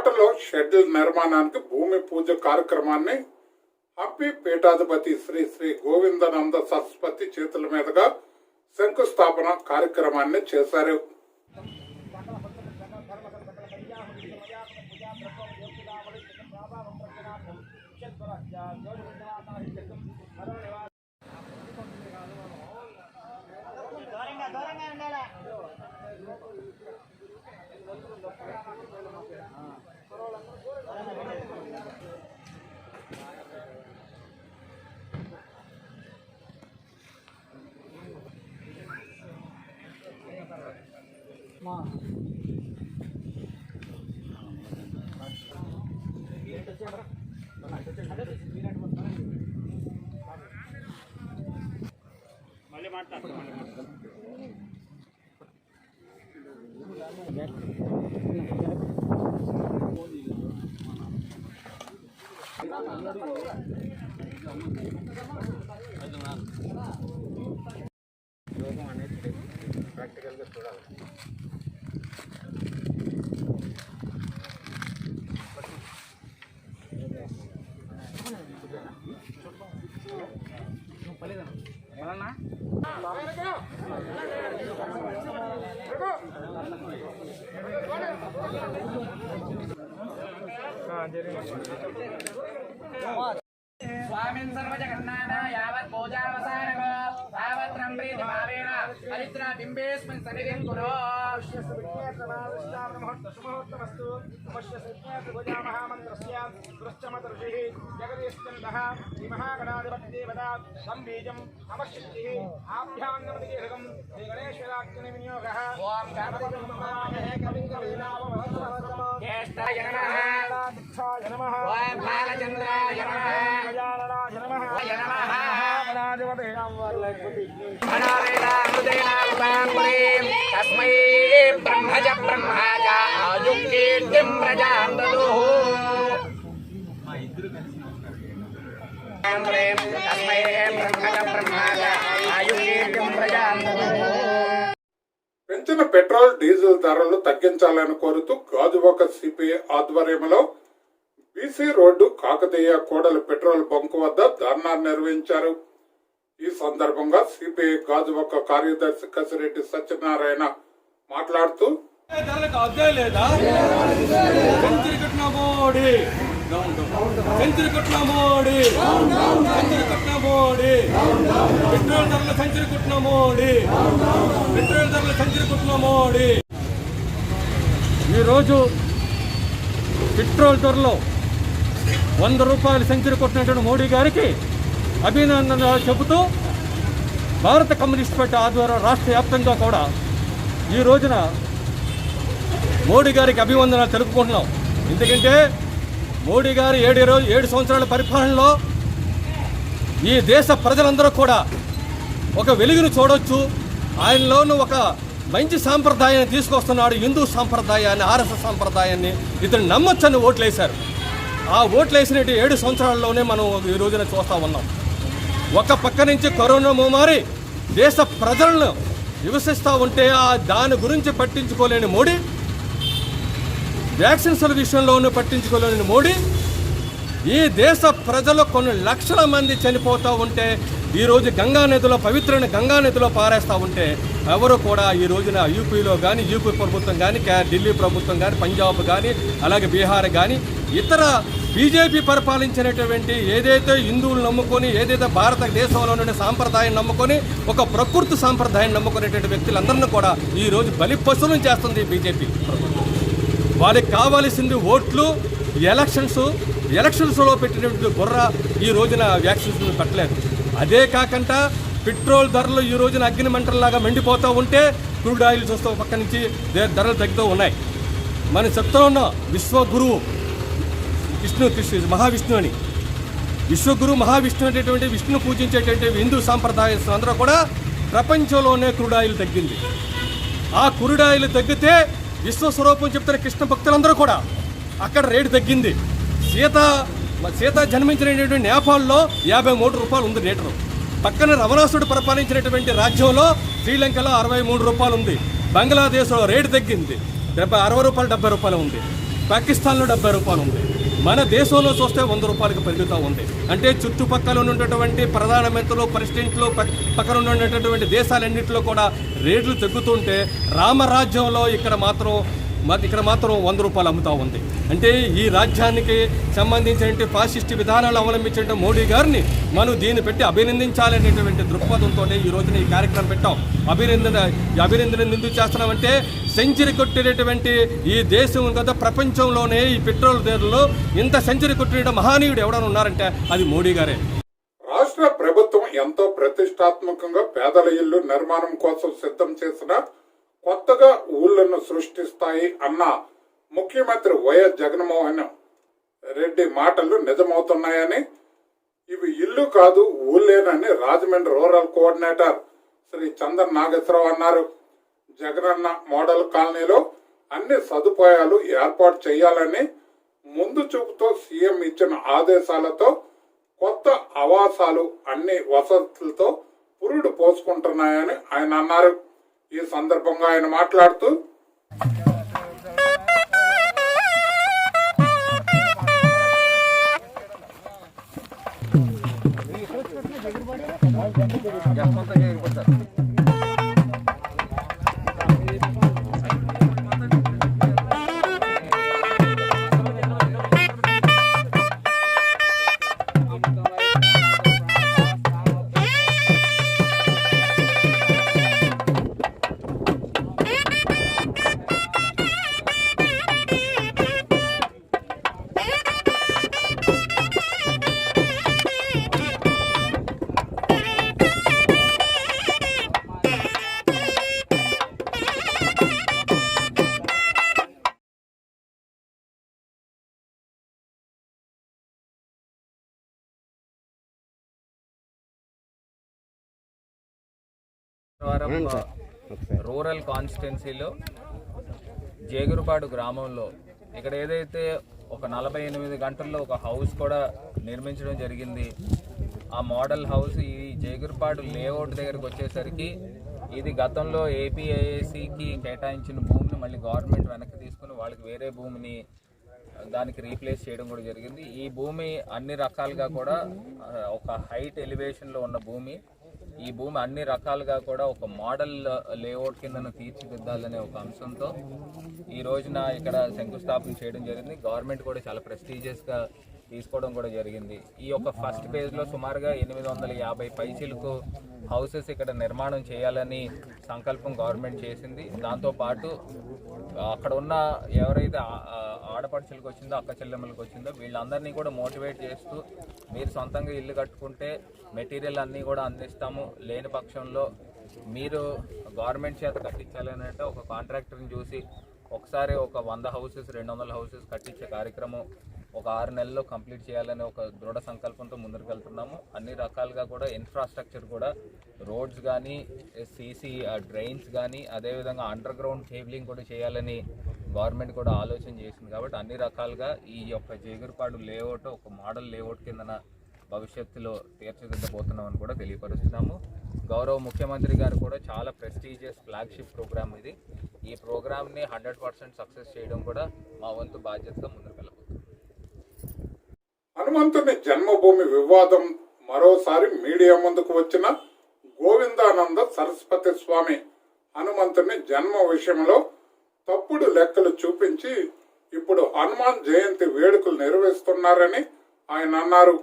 కోటలో షెడ్యూల్ నిర్మాణానికి భూమి పూజ కార్యక్రమాన్ని హంపి పీఠాధిపతి శ్రీ శ్రీ గోవిందానంద సరస్వతి చేతుల మీదుగా శంకుస్థాపన కార్యక్రమాన్ని చేశారు. మళ్ళీ మాట్లాడతాం. యోగం అనేది ప్రాక్టికల్గా చూడాలి. स्वामिन् सर्वजगन्नाथ यावत् पूजावसानः तावत् रम्प्रीति भावेन हरिद्रा बिम्बेऽस्मिन् सन्निधिं कुरु शुभमुहूर्तमस्तु महामन्त्रस्य दुश्चमदर्शिः जगदीश्चन्दः श्रीमहागणाधिपतिदेवता तं बीजम् अवश्यक्तिः आभ्यान्नमतिकेहकं श्रीगणेश्वराग्निविनियोगः ॐ गणपतिमहामहे कविं कवीनामवहस्रवस्तमः ज्येष्ठाय नमः दक्षाय नमः ॐ बालचन्द्राय नमः गजाननाय नमः नमः तस्मै ब्रह्मज ब्रह्माज आयुक्कीर्तिं प्रजां ददुः तस्मै ब्रह्मज ब्रह्माज आयुक्कीर्तिं प्रजां ददुः. పెంచిన పెట్రోల్ డీజిల్ ధరలు తగ్గించాలని కోరుతూ గాజువాక సిపిఐ ఆధ్వర్యంలో బీసీ రోడ్డు కాకతీయ కోడలి పెట్రోల్ బంకు వద్ద ధర్నా నిర్వహించారు. ఈ సందర్భంగా సిపిఐ గాజువాక కార్యదర్శి కసిరెడ్డి సత్యనారాయణ మాట్లాడుతూ ఈరోజు పెట్రోల్ ధరలో 100 రూపాయలు సెంచరీ కొట్టినటువంటి మోడీ గారికి అభినందనలు చెబుతూ భారత కమ్యూనిస్ట్ పార్టీ ఆధ్వర్యంలో రాష్ట్ర వ్యాప్తంగా కూడా ఈ రోజున మోడీ గారికి అభివందనలు తెలుపుకుంటున్నాం. ఎందుకంటే మోడీ గారు 7 సంవత్సరాల పరిపాలనలో ఈ దేశ ప్రజలందరూ కూడా ఒక వెలుగును చూడొచ్చు. ఆయనలోనూ ఒక మంచి సాంప్రదాయాన్ని తీసుకొస్తున్నాడు. హిందూ సాంప్రదాయాన్ని, ఆర్ఎస్ఎస్ సాంప్రదాయాన్ని ఇతను నమ్మొచ్చని ఓట్లేశారు. ఆ ఓట్లేసినట్టు 7 సంవత్సరాల్లోనే మనం ఈ రోజున చూస్తూ ఉన్నాం. ఒక పక్క నుంచి కరోనా మహమ్మారి దేశ ప్రజలను హింసిస్తూ ఉంటే దాని గురించి పట్టించుకోలేని మోడీ, వ్యాక్సిన్స్ల విషయంలోనూ పట్టించుకోలేని మోడీ, ఈ దేశ ప్రజలు కొన్ని లక్షల మంది చనిపోతూ ఉంటే ఈరోజు గంగానదిలో, పవిత్రమైన గంగానదిలో పారేస్తూ ఉంటే ఎవరు కూడా ఈ రోజున యూపీలో కానీ, యూపీ ప్రభుత్వం కానీ, ఢిల్లీ ప్రభుత్వం కానీ, పంజాబ్ కానీ, అలాగే బీహార్ కానీ, ఇతర బీజేపీ పరిపాలించినటువంటి ఏదైతే హిందువులు నమ్ముకొని, ఏదైతే భారతదేశంలో నుండి సాంప్రదాయం నమ్ముకొని, ఒక ప్రకృతి సాంప్రదాయం నమ్ముకునేటువంటి వ్యక్తులందరినీ కూడా ఈరోజు బలిపశువులను చేస్తుంది బీజేపీ ప్రభుత్వం. వారికి కావాల్సింది ఓట్లు, ఎలక్షన్స్లో పెట్టినటువంటి బుర్ర ఈ రోజున వ్యాక్సిన్స్ పెట్టలేదు. అదే కాకుండా పెట్రోల్ ధరలు ఈ రోజున అగ్ని మంటల్లాగా మండిపోతూ ఉంటే క్రూడ్ ఆయిల్ చూస్తూ పక్క నుంచి ధరలు తగ్గుతూ ఉన్నాయి. మనం చెప్తూ ఉన్నాం విశ్వగురువు మహావిష్ణు అని. విశ్వగురు మహావిష్ణు అనేటువంటి విష్ణు పూజించేటువంటి హిందూ సాంప్రదాయస్తులు అందరూ కూడా ప్రపంచంలోనే క్రూడ్ ఆయిల్ తగ్గింది. ఆ క్రూడ్ ఆయిల్ తగ్గితే విశ్వస్వరూపం చెప్తున్న కృష్ణ భక్తులందరూ కూడా అక్కడ రేటు తగ్గింది. సీత జన్మించినటువంటి నేపాల్లో 53 రూపాయలు ఉంది లీటరు. పక్కన రవణాసుడు పరిపాలించినటువంటి రాజ్యంలో శ్రీలంకలో 63 రూపాయలు ఉంది. బంగ్లాదేశ్లో రేటు తగ్గింది, 60 రూపాయలు 70 రూపాయలు ఉంది. పాకిస్తాన్లో 70 రూపాయలు ఉంది. మన దేశంలో చూస్తే 100 రూపాయలకు పెరుగుతూ ఉంది. అంటే చుట్టుపక్కల ఉన్నటువంటి ప్రధానమంత్రులు, ప్రెసిడెంట్లు, పక్కన ఉన్నటువంటి దేశాలన్నింటిలో కూడా రేట్లు తగ్గుతుంటే రామరాజ్యంలో ఇక్కడ మాత్రం 100 రూపాయలు అమ్ముతూ ఉంది. అంటే ఈ రాజ్యానికి సంబంధించిన ఫాసిస్ట్ విధానాలు అవలంబించిన మోడీ గారిని మనం దీన్ని పెట్టి అభినందించాలనేటువంటి దృక్పథంతో ఈ రోజున ఈ కార్యక్రమం పెట్టాం. అభినందన ఎందుకు చేస్తున్నామంటే సెంచరీ కొట్టినటువంటి ఈ దేశం కదా, ప్రపంచంలోనే ఈ పెట్రోల్ ధరలో ఇంత సెంచరీ కొట్టిన మహానీయుడు ఎవరైనా ఉన్నారంటే అది మోడీ గారే. రాష్ట్ర ప్రభుత్వం ఎంతో ప్రతిష్టాత్మకంగా పేదల ఇల్లు నిర్మాణం కోసం సిద్ధం చేసిన కొత్తగా ఊళ్ళను సృష్టిస్తాయి అన్న ముఖ్యమంత్రి వైఎస్ జగన్మోహన్ రెడ్డి మాటలు నిజమవుతున్నాయని, ఇవి ఇల్లు కాదు ఊళ్ళేనని రాజమండ్రి రూరల్ కోఆర్డినేటర్ శ్రీ చందన్ నాగేశ్వరరావు అన్నారు. జగనన్న మోడల్ కాలనీలో అన్ని సదుపాయాలు ఏర్పాటు చేయాలని ముందు చూపుతో సీఎం ఇచ్చిన ఆదేశాలతో కొత్త ఆవాసాలు అన్ని వసతులతో పురుడు పోసుకుంటున్నాయని ఆయన అన్నారు. ఈ సందర్భంగా ఆయన మాట్లాడుతూ రూరల్ కాన్స్టిట్యున్సీలో జేగురుపాడు గ్రామంలో ఇక్కడ ఏదైతే ఒక 48 గంటల్లో ఒక హౌస్ కూడా నిర్మించడం జరిగింది. ఆ మోడల్ హౌస్ ఈ జేగురుపాడు లేఅవుట్ దగ్గరకు వచ్చేసరికి ఇది గతంలో ఏపీఐఏసీకి కేటాయించిన భూమిని మళ్ళీ గవర్నమెంట్ వెనక్కి తీసుకుని వాళ్ళకి వేరే భూమిని దానికి రీప్లేస్ చేయడం కూడా జరిగింది. ఈ భూమి అన్ని రకాలుగా కూడా ఒక హైట్ ఎలివేషన్లో ఉన్న భూమి. ఈ భూమి అన్ని రకాలుగా కూడా ఒక మోడల్ లేఅవుట్ కింద తీర్చిదిద్దాలనే ఒక అంశంతో ఈ రోజున ఇక్కడ శంకుస్థాపన చేయడం జరిగింది. గవర్నమెంట్ కూడా చాలా ప్రెస్టీజియస్గా తీసుకోవడం కూడా జరిగింది. ఈ యొక్క ఫస్ట్ ఫేజ్లో సుమారుగా 850 పైచీలకు హౌసెస్ ఇక్కడ నిర్మాణం చేయాలని సంకల్పం గవర్నమెంట్ చేసింది. దాంతోపాటు అక్కడ ఉన్న ఎవరైతే ఆడపడుచులకు వచ్చిందో, అక్క చెల్లెమ్మలకు వచ్చిందో వీళ్ళందరినీ కూడా మోటివేట్ చేస్తూ మీరు సొంతంగా ఇల్లు కట్టుకుంటే మెటీరియల్ అన్నీ కూడా అందిస్తాము, లేని పక్షంలో మీరు గవర్నమెంట్ చేత కట్టించాలని అంటే ఒక కాంట్రాక్టర్ని చూసి ఒకసారి ఒక 100 హౌసెస్ 200 హౌసెస్ కట్టించే కార్యక్రమం ఒక 6 నెలల్లో కంప్లీట్ చేయాలనే ఒక దృఢ సంకల్పంతో ముందుకు వెళ్తున్నాము. అన్ని రకాలుగా కూడా ఇన్ఫ్రాస్ట్రక్చర్ కూడా రోడ్స్ కానీ, సీసీ డ్రైన్స్ కానీ, అదేవిధంగా అండర్ గ్రౌండ్ కేబులింగ్ కూడా చేయాలని గవర్నమెంట్ కూడా ఆలోచన చేసింది. కాబట్టి అన్ని రకాలుగా ఈ యొక్క జేగురుపాడు లేఅవుట్ ఒక మోడల్ లేఅవుట్ కిందన భవిష్యత్తులో తీర్చిదిద్దబోతున్నామని కూడా తెలియపరుస్తున్నాము. గౌరవ ముఖ్యమంత్రి గారు కూడా చాలా ప్రెస్టీజియస్ ఫ్లాగ్షిప్ ప్రోగ్రామ్ ఇది. ఈ ప్రోగ్రామ్ని 100% సక్సెస్ చేయడం కూడా మా వంతు బాధ్యతగా ముందుకు వెళ్ళబోతుంది. హనుమంతుని జన్మభూమి వివాదం మరోసారి మీడియా ముందుకు వచ్చిన గోవిందానంద సరస్వతి స్వామి హనుమంతుని జన్మ విషయంలో తప్పుడు లెక్కలు చూపించి ఇప్పుడు హనుమాన్ జయంతి వేడుకలు నిర్వహిస్తున్నారని ఆయన అన్నారు.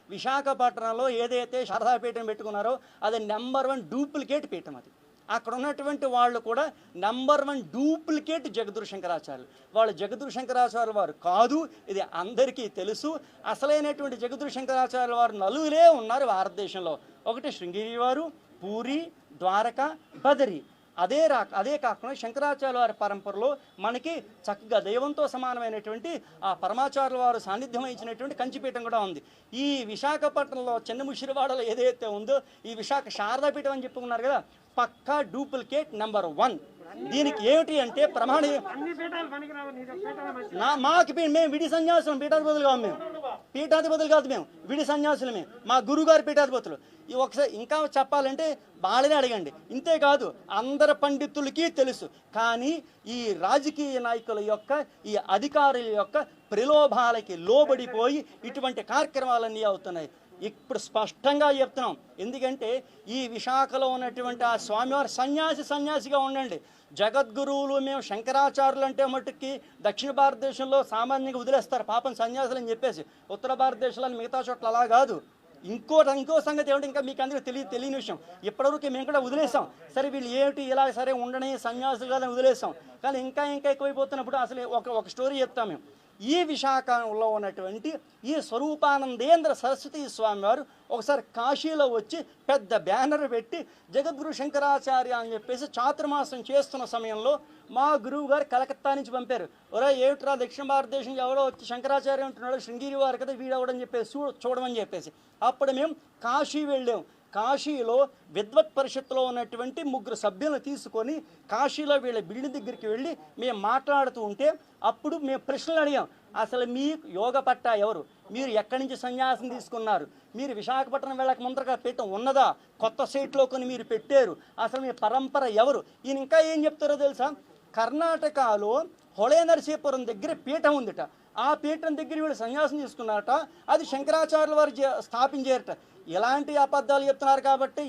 విశాఖపట్నంలో ఏదైతే శారదాపీఠం పెట్టుకున్నారో అది నంబర్ 1 డూప్లికేట్ పీఠం. అది అక్కడ ఉన్నటువంటి వాళ్ళు కూడా నంబర్ 1 డూప్లికేట్ జగద్గురు శంకరాచార్యులు. వాళ్ళు జగద్గురు శంకరాచార్యుల వారు కాదు, ఇది అందరికీ తెలుసు. అసలైనటువంటి జగద్గురు శంకరాచార్యుల వారు నలుగురే ఉన్నారు భారతదేశంలో. ఒకటి శృంగేరి వారు, పూరి, ద్వారక, బదరి. అదే కాకుండా శంకరాచార్యుల వారి పరంపరలో మనకి చక్కగా దైవంతో సమానమైనటువంటి ఆ పరమాచార్యుల వారు సాన్నిధ్యం వహించినటువంటి కంచిపీఠం కూడా ఉంది. ఈ విశాఖపట్నంలో చిన్న ముషిరివాడలో ఏదైతే ఉందో ఈ విశాఖ శారదాపీఠం అని చెప్పుకున్నారు కదా, పక్కా డూప్లికేట్ నంబర్ 1. దీనికి ఏమిటి అంటే మాకు మేము విడి సన్యాసం పీఠాధిపతులుగా మేము పీఠాధిపతులు కాదు మేము, విడి సన్యాసులమే, మా గురువుగారు పీఠాధిపతులు. ఈ ఒకసారి ఇంకా చెప్పాలంటే వాళ్ళని అడగండి. ఇంతేకాదు అందరు పండితులకి తెలుసు. కానీ ఈ రాజకీయ నాయకుల యొక్క, ఈ అధికారుల యొక్క ప్రలోభాలకి లోబడిపోయి ఇటువంటి కార్యక్రమాలన్నీ అవుతున్నాయి. ఇప్పుడు స్పష్టంగా చెప్తున్నాం. ఎందుకంటే ఈ విశాఖలో ఉన్నటువంటి ఆ స్వామివారు సన్యాసిగా ఉండండి. జగద్గురువులు మేము శంకరాచార్యులు అంటే మట్టుకి దక్షిణ భారతదేశంలో సామాన్యంగా వదిలేస్తారు పాపం సన్యాసులు అని చెప్పేసి. ఉత్తర భారతదేశంలో మిగతా చోట్ల అలా కాదు. ఇంకో సంగతి ఏమిటి, ఇంకా మీకు అందరికీ తెలియని విషయం, ఇప్పటివరకు మేము కూడా వదిలేసాం. సరే వీళ్ళు ఏమిటి ఇలా సరే ఉండని సన్యాసులు కదా వదిలేసాం. కానీ ఇంకా ఎక్కువైపోతున్నప్పుడు అసలు ఒక స్టోరీ చెప్తాం మేము. ఈ విశాఖలో ఉన్నటువంటి ఈ స్వరూపానందేంద్ర సరస్వతి స్వామి వారు ఒకసారి కాశీలో వచ్చి పెద్ద బ్యానర్ పెట్టి జగద్గురు శంకరాచార్య అని చెప్పేసి చాతుర్మాసం చేస్తున్న సమయంలో మా గురువు గారు కలకత్తా నుంచి పంపారు. ఒరే ఏమిట్రా దక్షిణ భారతదేశం ఎవరో వచ్చి శంకరాచార్య అంటున్నాడు, శృంగేరి వారు కదా వీడవడని చెప్పేసి చూడమని చెప్పేసి అప్పుడు మేము కాశీ వెళ్ళాం. కాశీలో విద్వత్ పరిషత్తులో ఉన్నటువంటి 3 సభ్యులను తీసుకొని కాశీలో వీళ్ళ బిల్డింగ్ దగ్గరికి వెళ్ళి మేము మాట్లాడుతూ ఉంటే అప్పుడు మేము ప్రశ్నలు అడిగాం. అసలు మీ యోగ పట్ట ఎవరు, మీరు ఎక్కడి నుంచి సన్యాసం తీసుకున్నారు, మీరు విశాఖపట్నం వెళ్ళక ముందరగా పీఠం ఉన్నదా, కొత్త సైట్లో కొని మీరు పెట్టారు, అసలు మీ పరంపర ఎవరు. ఈయన ఇంకా ఏం చెప్తారో తెలుసా, కర్ణాటకలో హొళే నరసీపురం దగ్గర పీఠం ఉందిట. ఆ పీఠం దగ్గర వీళ్ళు సన్యాసం తీసుకున్నారట. అది శంకరాచార్యుల వారు స్థాపించారట. ఇలాంటి అబద్ధాలు చెప్తున్నారు కాబట్టి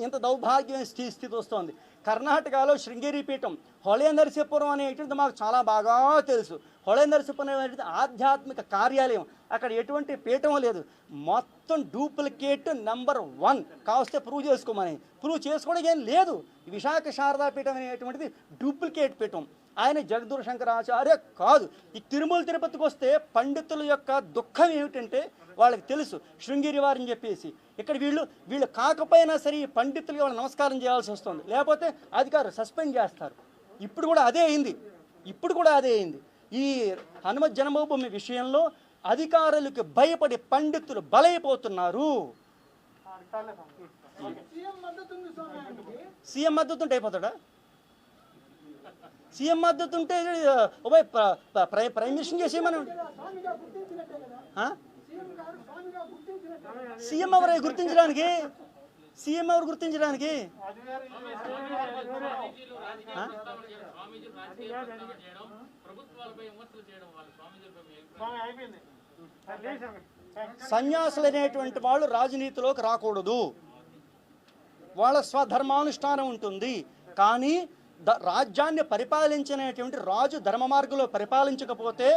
ఇంత దౌర్భాగ్యమైన స్థితి వస్తుంది. కర్ణాటకలో శృంగేరి పీఠం, హొళే నరసీపురం అనేటువంటిది మాకు చాలా బాగా తెలుసు. హొళే నరసీపురం అనేటువంటి ఆధ్యాత్మిక కార్యాలయం, అక్కడ ఎటువంటి పీఠం లేదు, మొత్తం డూప్లికేట్ నెంబర్ 1. కావస్తే ప్రూవ్ చేసుకోమని, ప్రూవ్ చేసుకోవడం ఏం లేదు. విశాఖ శారదా పీఠం అనేటువంటిది డూప్లికేట్ పీఠం. ఆయన జగద్గురు శంకరాచార్య కాదు. ఈ తిరుమల తిరుపతికి వస్తే పండితుల యొక్క దుఃఖం ఏమిటంటే వాళ్ళకి తెలుసు శృంగేరి వారిని చెప్పేసి. ఇక్కడ వీళ్ళు కాకపోయినా సరే ఈ పండితులకి వాళ్ళు నమస్కారం చేయాల్సి వస్తుంది, లేకపోతే అధికారులు సస్పెండ్ చేస్తారు. ఇప్పుడు కూడా అదే అయింది. ఈ హనుమత్ జన్మభూమి విషయంలో అధికారులకు భయపడి పండితులు బలైపోతున్నారు. సీఎం మద్దతు ఉంటే అయిపోతాడా? సీఎం మద్దతు ఉంటే ప్రైమ్ మినిస్టర్ చేసేమని సీఎం ఎవరు గుర్తించడానికి? సన్యాసులు అనేటువంటి వాళ్ళు రాజనీతిలోకి రాకూడదు. వాళ్ళ స్వధర్మానుష్ఠానం ఉంటుంది. కానీ రాజ్యాన్ని పరిపాలించినటువంటి రాజు ధర్మ మార్గంలో పరిపాలించకపోతే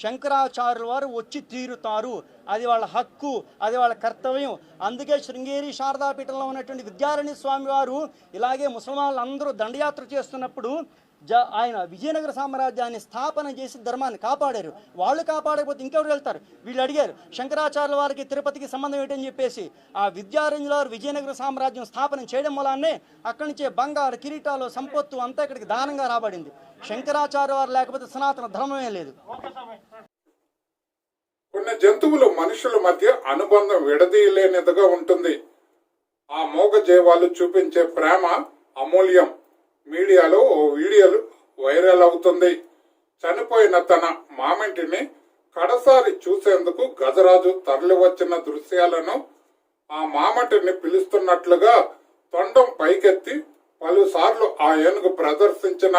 శంకరాచార్యుల వారు వచ్చి తీరుతారు. అది వాళ్ళ హక్కు, అది వాళ్ళ కర్తవ్యం. అందుకే శృంగేరి శారదాపీఠంలో ఉన్నటువంటి విద్యారణ్య స్వామి వారు ఇలాగే ముసల్మాన్లు అందరూ దండయాత్ర చేస్తున్నప్పుడు ఆయన విజయనగర సామ్రాజ్యాన్ని స్థాపన చేసి ధర్మాన్ని కాపాడారు. వాళ్ళు కాపాడకపోతే ఇంకెవరు వెళ్తారు? వీళ్ళు అడిగారు శంకరాచార్యుల వారికి తిరుపతికి సంబంధం ఏంటని చెప్పేసి. ఆ విద్యారణ్యుల వారు విజయనగర సామ్రాజ్యం స్థాపన చేయడం వల్లనే అక్కడి నుంచే బంగారు కిరీటాలు సంపత్తు అంతా ఇక్కడికి దానంగా రాబడింది. శంకరాచార్య వారు లేకపోతే సనాతన ధర్మమే లేదు. కొన్ని జంతువులు మనుషుల మధ్య అనుబంధం విడదీయలేనిదిగా ఉంటుంది. ఆ మూగజీవాలు చూపించే ప్రేమ అమూల్యం. మీడియాలో ఓ వీడియోలు వైరల్ అవుతుంది. చనిపోయిన తన మామింటిని కడసారి చూసేందుకు గజరాజు తరలి వచ్చిన దృశ్యాలను ఆ మామటిని పిలుస్తున్నట్లుగా తొండం పైకెత్తి పలుసార్లు ఆ ఏనుగు ప్రదర్శించిన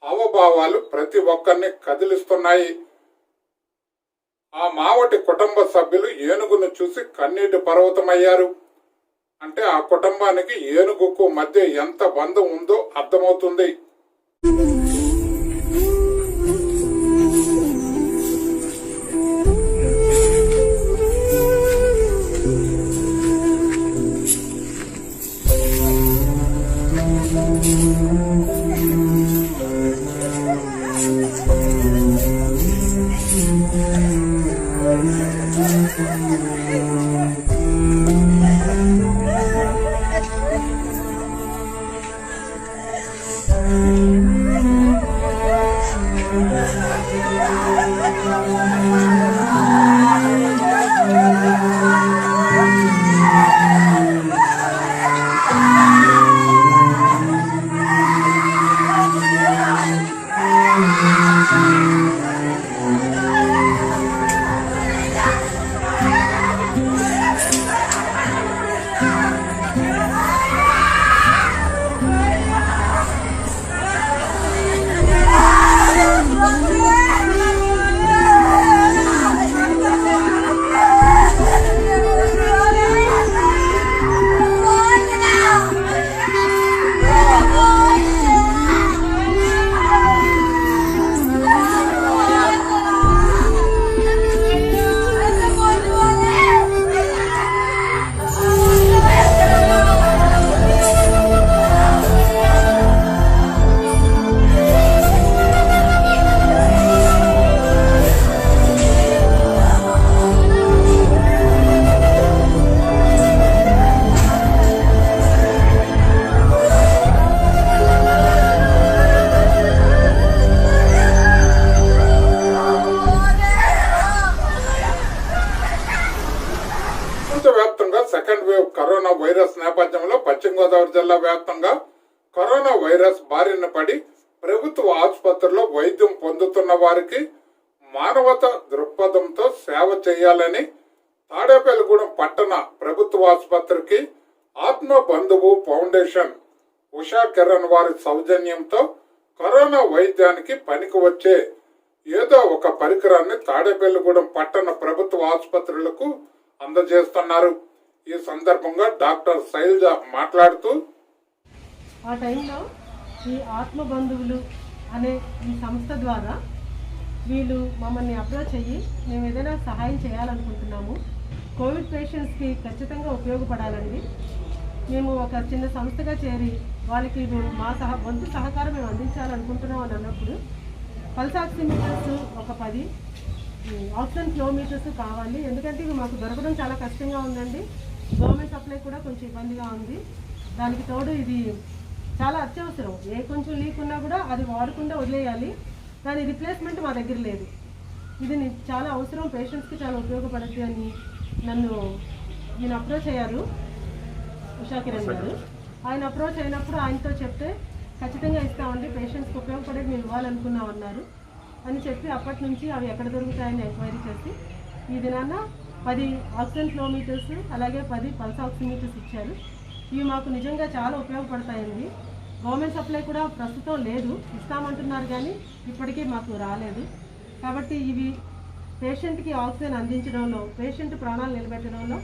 హావభావాలు ప్రతి ఒక్కరిని కదిలిస్తున్నాయి. ఆ మావటి కుటుంబ సభ్యులు ఏనుగును చూసి కన్నీటి పర్వతమయ్యారు. అంటే ఆ కుటుంబానికి ఏనుగుకు మధ్య ఎంత బంధం ఉందో అర్థమవుతుంది. జిల్లా వ్యాప్తంగా కరోనా వైరస్ బారిన పడి ప్రభుత్వ ఆసుపత్రుల్లో వైద్యం పొందుతున్న వారికి మానవతా దృక్పథంతో సేవ చేయాలని తాడేపల్లిగూడెం పట్టణ ప్రభుత్వ ఆసుపత్రికి ఆత్మ బంధువు ఫౌండేషన్ ఉషా కిరణ్ వారి సౌజన్యంతో కరోనా వైద్యానికి పనికి వచ్చే ఏదో ఒక పరికరాన్ని తాడేపల్లిగూడెం పట్టణ ప్రభుత్వ ఆసుపత్రులకు అందజేస్తున్నారు. ఈ సందర్భంగా డాక్టర్ శైలజ మాట్లాడుతూ, ఆ టైంలో ఈ ఆత్మ బంధువులు అనే ఈ సంస్థ ద్వారా వీళ్ళు మమ్మల్ని అప్రోచ్ అయ్యి మేము ఏదైనా సహాయం చేయాలనుకుంటున్నాము, కోవిడ్ పేషెంట్స్కి ఖచ్చితంగా ఉపయోగపడాలండి, మేము ఒక చిన్న సంస్థగా చేరి వాళ్ళకి మా వంతు సహకారం మేము అందించాలనుకుంటున్నాం అని అన్నప్పుడు పల్స్ ఆక్సిమీటర్స్ ఒక 10 ఆక్సిజన్ ఫ్లోమీటర్స్ కావాలి. ఎందుకంటే ఇవి మాకు దొరకడం చాలా కష్టంగా ఉందండి. గవర్నమెంట్ సప్లై కూడా కొంచెం ఇబ్బందిగా ఉంది. దానికి తోడు ఇది చాలా అత్యవసరం. కొంచెం లీక్ ఉన్నా కూడా అది వాడకుండా వదిలేయాలి. దాని రిప్లేస్మెంట్ మా దగ్గర లేదు. ఇది చాలా అవసరం, పేషెంట్స్కి చాలా ఉపయోగపడుతుంది అని నేను అప్రోచ్ అయ్యారు ఉషా కిరణ్ గారు. ఆయన అప్రోచ్ అయినప్పుడు ఆయనతో చెప్తే ఖచ్చితంగా ఇస్తామండి, పేషెంట్స్కి ఉపయోగపడేది మేము ఇవ్వాలనుకున్నామన్నారు అని చెప్పి అప్పటి నుంచి అవి ఎక్కడ దొరుకుతాయని ఎంక్వైరీ చేసి ఈ దినాన 10 ఆక్సిజన్ ఫ్లోమీటర్స్ అలాగే 10 పల్స్ ఆక్సిమీటర్స్ ఇచ్చారు. ఇవి మాకు నిజంగా చాలా ఉపయోగపడతాయండి. గవర్నమెంట్ సప్లై కూడా ప్రస్తుతం లేదు, ఇస్తామంటున్నారు కానీ ఇప్పటికీ మాకు రాలేదు. కాబట్టి ఇవి పేషెంట్కి ఆక్సిజన్ అందించడంలో, పేషెంట్ ప్రాణాలు నిలబెట్టడంలో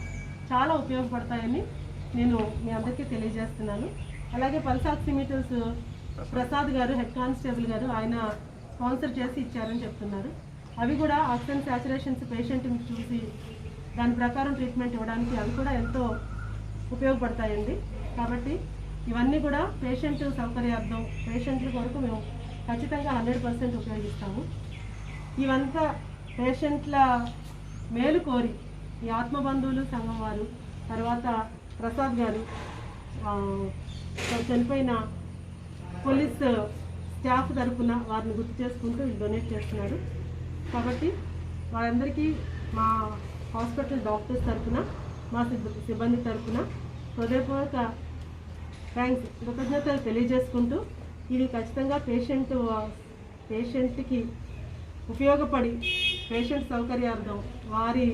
చాలా ఉపయోగపడతాయని నేను మీ అందరికీ తెలియజేస్తున్నాను. అలాగే పల్స్ ఆక్సిమీటర్స్ ప్రసాద్ గారు, హెడ్ కానిస్టేబుల్ గారు, ఆయన స్పాన్సర్ చేసి ఇచ్చారని చెప్తున్నారు. అవి కూడా ఆక్సిజన్ సాచురేషన్స్ పేషెంట్ని చూసి దాని ప్రకారం ట్రీట్మెంట్ ఇవ్వడానికి అవి కూడా ఎంతో ఉపయోగపడతాయండి. కాబట్టి ఇవన్నీ కూడా పేషెంట్ సౌకర్యార్థం, పేషెంట్ల కొరకు మేము ఖచ్చితంగా 100% ఉపయోగిస్తాము. ఇవంతా పేషెంట్ల మేలు కోరి ఈ ఆత్మబంధువులు సంఘం వారు, తర్వాత ప్రసాద్ గారు చనిపోయిన పోలీస్ స్టాఫ్ తరఫున వారిని గుర్తు చేసుకుంటూ డొనేట్ చేస్తున్నారు. కాబట్టి వాళ్ళందరికీ మా హాస్పిటల్ డాక్టర్స్ తరఫున, మా సిబ్బంది తరఫున హృదయపూర్వక థ్యాంక్స్, కృతజ్ఞతలు తెలియజేసుకుంటూ ఇది ఖచ్చితంగా పేషెంట్కి ఉపయోగపడి పేషెంట్ సౌకర్యార్థం వారి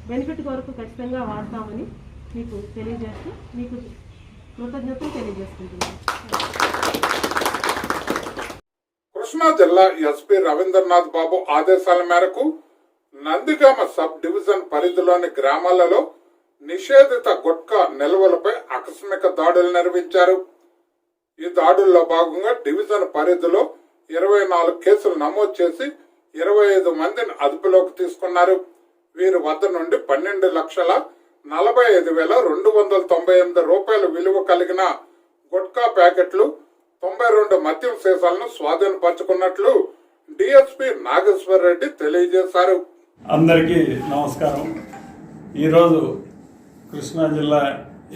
బెనిఫిట్ కొరకు ఖచ్చితంగా వాడతామని మీకు తెలియజేస్తూ మీకు కృతజ్ఞతలు తెలియజేసుకుంటున్నాను. కృష్ణా జిల్లా ఎస్పీ రవీంద్రనాథ్ బాబు ఆదేశాల మేరకు నందిగామ సబ్ డివిజన్ పరిధిలోని గ్రామాలలో నిషేధిత గుట్కా నిల్వలపై ఆకస్మిక దాడులు నిర్వహించారు. ఈ దాడుల్లో భాగంగా డివిజన్ పరిధిలో 24 కేసులు నమోదు చేసి 25 మందిని అదుపులోకి తీసుకున్నారు. వీరి వద్ద నుండి 12,45,298 రూపాయల విలువ కలిగిన గుట్కా ప్యాకెట్లు, 92 మద్యం సీసాలను స్వాధీనపరుచుకున్నట్లు డిఎస్పీ నాగేశ్వర్ రెడ్డి తెలియజేశారు. అందరికీ నమస్కారం. ఈరోజు కృష్ణా జిల్లా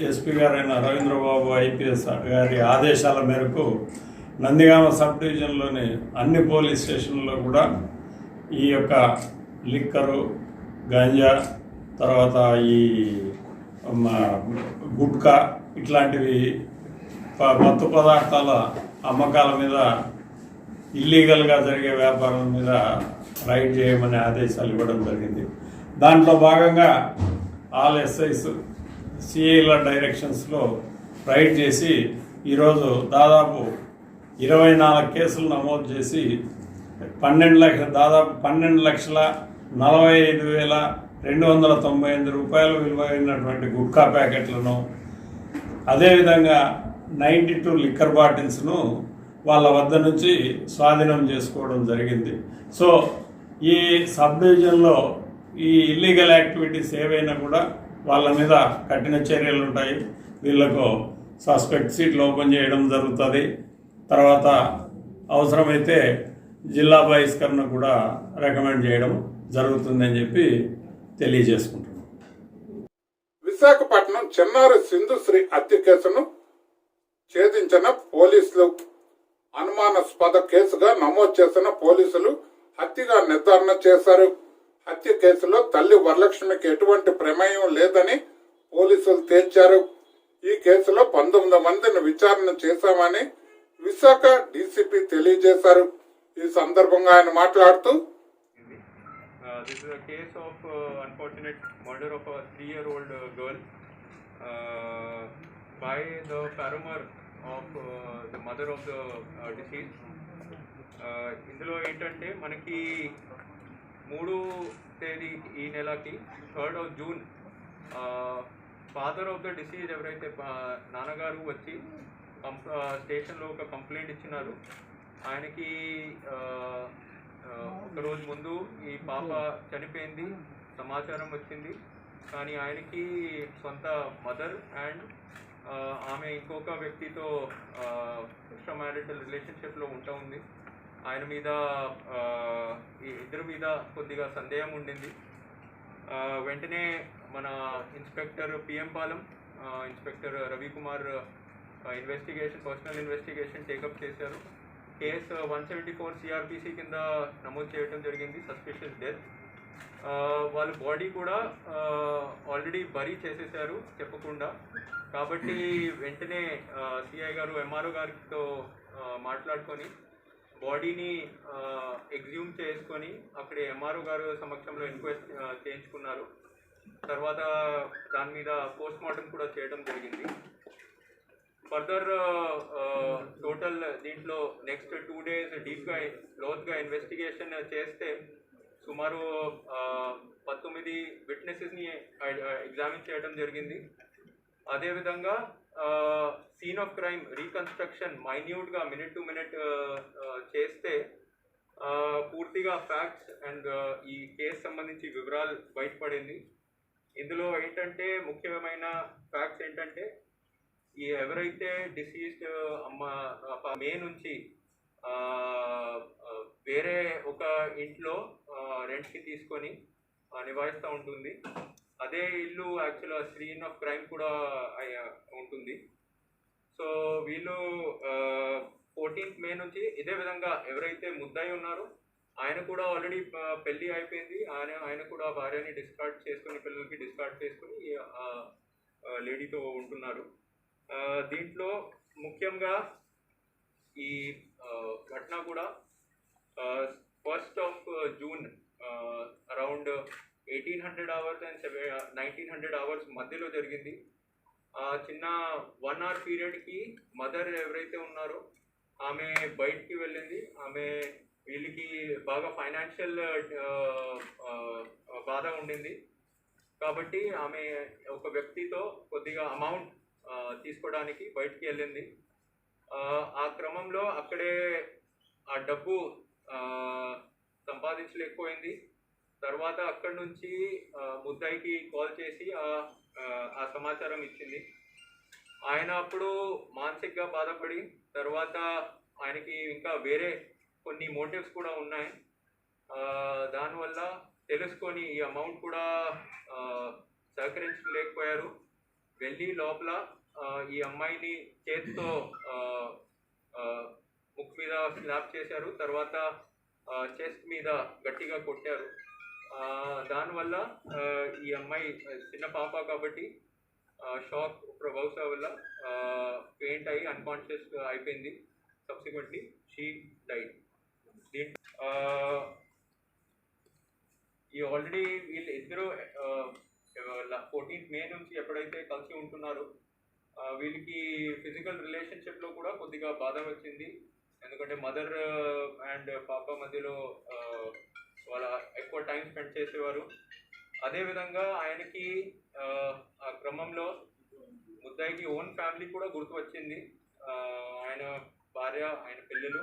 ఎస్పీ గారైన రవీంద్రబాబు ఐపీఎస్ గారి ఆదేశాల మేరకు నందిగామ సబ్ డివిజన్లోని అన్ని పోలీస్ స్టేషన్లలో కూడా ఈ యొక్క లిక్కరు, గంజా, తర్వాత ఈ గుట్కా ఇట్లాంటివి మత్తు పదార్థాల అమ్మకాల మీద, ఇల్లీగల్గా జరిగే వ్యాపారాల మీద రైడ్ చేయమని ఆదేశాలు ఇవ్వడం జరిగింది. దాంట్లో భాగంగా ఆల్ ఎస్ఐస్ సిఐల డైరెక్షన్స్లో రైడ్ చేసి ఈరోజు దాదాపు 24 కేసులు నమోదు చేసి దాదాపు 12,45,298 రూపాయలు విలువైనటువంటి గుట్కా ప్యాకెట్లను, అదేవిధంగా 92 లిక్కర్ బాటిల్స్ను వాళ్ళ వద్ద నుంచి స్వాధీనం చేసుకోవడం జరిగింది. సో ఈ సబ్ డివిజన్లో ఈ ఇల్లీగల్ యాక్టివిటీస్ ఏవైనా కూడా వాళ్ళ మీద కఠిన చర్యలు ఉంటాయి. వీళ్ళకు సస్పెక్ట్ సీట్లు ఓపెన్ చేయడం జరుగుతుంది. తర్వాత అవసరమైతే జిల్లా బహిష్కరణ కూడా రికమెండ్ చేయడం జరుగుతుందని చెప్పి తెలియజేసుకుంటున్నాం. విశాఖపట్నం చిన్నారి సింధుశ్రీ హత్య కేసును ఛేదించిన పోలీసులు అనుమానాస్పద కేసుగా నమోదు చేసిన పోలీసులు హత్యగా నిర్ధారణ చేశారు. హత్య కేసులో తల్లి వరలక్ష్మికి ఎటువంటి ప్రమేయం లేదని పోలీసులు తేల్చారు. ఈ కేసులో 19 మందిని విచారణ చేశామని విశాఖ డీసీపీ తెలియజేశారు. ఈ సందర్భంగా ఆయన మాట్లాడుతూ This is a case of unfortunate murder of a 3-year-old girl by the paramour of the mother of the deceased. ఇందులో ఏంటంటే మనకి 3 తేదీ ఈ నెలకి 3rd of June father of the disease ఎవరైతే నాన్నగారు వచ్చి స్టేషన్లో ఒక కంప్లైంట్ ఇచ్చినారు. ఆయనకి ఒక రోజు ముందు ఈ పాప చనిపోయింది సమాచారం వచ్చింది. కానీ ఆయనకి సొంత మదర్ అండ్ ఆమె ఇంకొక వ్యక్తితో ఎక్స్ట్రా మ్యారిటల్ రిలేషన్షిప్లో ఉంటా ఉంది. ఆయన మీద ఈ ఇద్దరి మీద కొద్దిగా సందేహం ఉండింది. వెంటనే మన inspector PM Palem, inspector Ravikumar personal investigation take up చేశారు. కేసు 174 సిఆర్పిసి కింద నమోదు చేయడం జరిగింది, సస్పిషియస్ డెత్. వాళ్ళ బాడీ కూడా ఆల్రెడీ బరీ చేసేసారు చెప్పకుండా. కాబట్టి వెంటనే సిఐ గారు ఎంఆర్ఓ గారితో మాట్లాడుకొని బాడీని ఎగ్జ్యూమ్ చేసుకొని అక్కడే ఎంఆర్ఓ గారు సమక్షంలో ఎంక్వైరీ చేయించుకున్నారు. తర్వాత దాని మీద పోస్ట్ మార్టం కూడా చేయడం జరిగింది. ఫర్దర్ టోటల్ దీంట్లో నెక్స్ట్ 2 days డీప్గా లోతుగా ఇన్వెస్టిగేషన్ చేస్తే సుమారు 19 విట్నెసెస్ని ఎగ్జామిన్ చేయడం జరిగింది. అదేవిధంగా సీన్ ఆఫ్ క్రైమ్ రీకన్స్ట్రక్షన్ మైన్యూట్గా మినిట్ టు మినిట్ చేస్తే పూర్తిగా ఫ్యాక్ట్స్ అండ్ ఈ కేసు సంబంధించి వివరాలు బయటపడింది. ఇందులో ఏంటంటే ముఖ్యమైన ఫ్యాక్ట్స్ ఏంటంటే ఈ ఎవరైతే డిసీజ్డ్ మే నుంచి వేరే ఒక ఇంట్లో రెంట్కి తీసుకొని నివాసిస్తూ ఉంటుంది. అదే ఇల్లు యాక్చువల్గా సీన్ ఆఫ్ క్రైమ్ కూడా ఉంటుంది. సో వీళ్ళు 14th May నుంచి ఇదే విధంగా ఎవరైతే ముద్దాయి ఉన్నారో ఆయన కూడా ఆల్రెడీ పెళ్ళి అయిపోయింది. ఆయన కూడా భార్యని డిస్కార్డ్ చేసుకొని పిల్లలకి డిస్కార్డ్ చేసుకొని లేడీతో ఉంటున్నారు. దీంట్లో ముఖ్యంగా ఈ ఘటన కూడా 1st of June around 1800 hours and 1900 hours మధ్యలో జరిగింది. చిన్న 1 hour పీరియడ్కి మదర్ ఎవరైతే ఉన్నారో ఆమె బయటికి వెళ్ళింది. ఆమె వీళ్ళకి బాగా ఫైనాన్షియల్ బాధ ఉండింది కాబట్టి ఆమె ఒక వ్యక్తితో కొద్దిగా అమౌంట్ తీసుకోవడానికి బయటికి వెళ్ళింది. ఆ క్రమంలో అక్కడే ఆ డబ్బు సంపాదించలేకపోయింది. తర్వాత అక్కడి నుంచి ముద్దాయికి కాల్ చేసి ఆ సమాచారం ఇచ్చింది. ఆయన అప్పుడు మానసికంగా బాధపడి తర్వాత ఆయనకి ఇంకా వేరే కొన్ని మోటివ్స్ కూడా ఉన్నాయి. దానివల్ల తెలుసుకొని ఈ అమౌంట్ కూడా సహకరించలేకపోయారు. వెళ్ళి లోపల ఈ అమ్మాయిని చేతితో ముక్కు మీద స్లాప్ చేశారు. తర్వాత చెస్ట్ మీద గట్టిగా కొట్టారు. దానివల్ల ఈ అమ్మాయి చిన్న పాప కాబట్టి షాక్ బహుశా వల్ల పెయింట్ అయ్యి అన్కాన్షియస్ అయిపోయింది. Subsequently she died. ఈ ఆల్రెడీ వీళ్ళు ఇద్దరు 14th May నుంచి ఎప్పుడైతే కలిసి ఉంటున్నారో వీళ్ళకి ఫిజికల్ రిలేషన్షిప్లో కూడా కొద్దిగా బాధ వచ్చింది. ఎందుకంటే మదర్ అండ్ పాప మధ్యలో వాళ్ళ ఎక్కువ టైం స్పెండ్ చేసేవారు. అదేవిధంగా ఆయనకి ఆ క్రమంలో ముద్దాయికి ఓన్ ఫ్యామిలీ కూడా గుర్తు వచ్చింది. ఆయన భార్య, ఆయన పిల్లలు.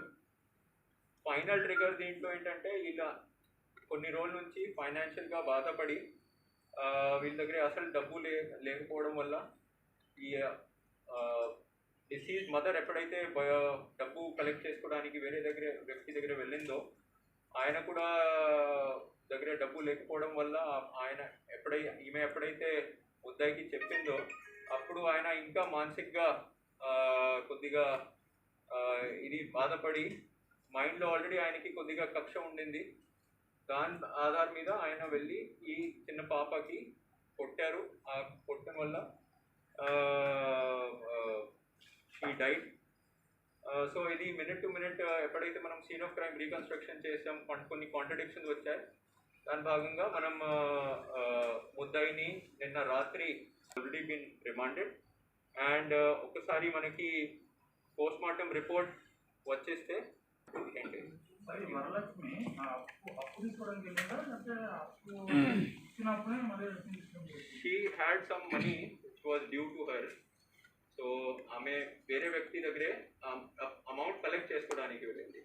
ఫైనల్ ట్రిగర్ దీంట్లో ఏంటంటే ఇలా కొన్ని రోజుల నుంచి ఫైనాన్షియల్గా బాధపడి వీళ్ళ దగ్గర అసలు డబ్బు లేకపోవడం వల్ల ఈ డిసీజ్ మదర్ ఎప్పుడైతే డబ్బు కలెక్ట్ చేసుకోవడానికి వేరే వ్యక్తి దగ్గర వెళ్ళిందో ఆయన కూడా దగ్గర డబ్బు లేకపోవడం వల్ల ఈమె ఎప్పుడైతే ముద్దాయికి చెప్పిందో అప్పుడు ఆయన ఇంకా మానసికంగా కొద్దిగా ఇది బాధపడి మైండ్లో ఆల్రెడీ ఆయనకి కొద్దిగా కక్ష ఉండింది. దాని ఆధారం మీద ఆయన వెళ్ళి ఈ చిన్న పాపకి కొట్టారు. ఆ కొట్టడం వల్ల షీ డైట్. సో ఇది మినిట్ టు మినిట్ ఎప్పుడైతే మనం సీన్ ఆఫ్ క్రైమ్ రీకన్స్ట్రక్షన్ చేసాం, కొన్ని కాంట్రడిక్షన్స్ వచ్చాయి. దాని భాగంగా మనం ముద్దాయిని నిన్న రాత్రి ఆల్రెడీ బీన్ రిమాండెడ్. అండ్ ఒకసారి మనకి పోస్ట్ మార్టం రిపోర్ట్ వచ్చేస్తే she had some money which was due to her. So ఆమె వేరే వ్యక్తి దగ్గరే అమౌంట్ కలెక్ట్ చేసుకోవడానికి వెళ్ళింది.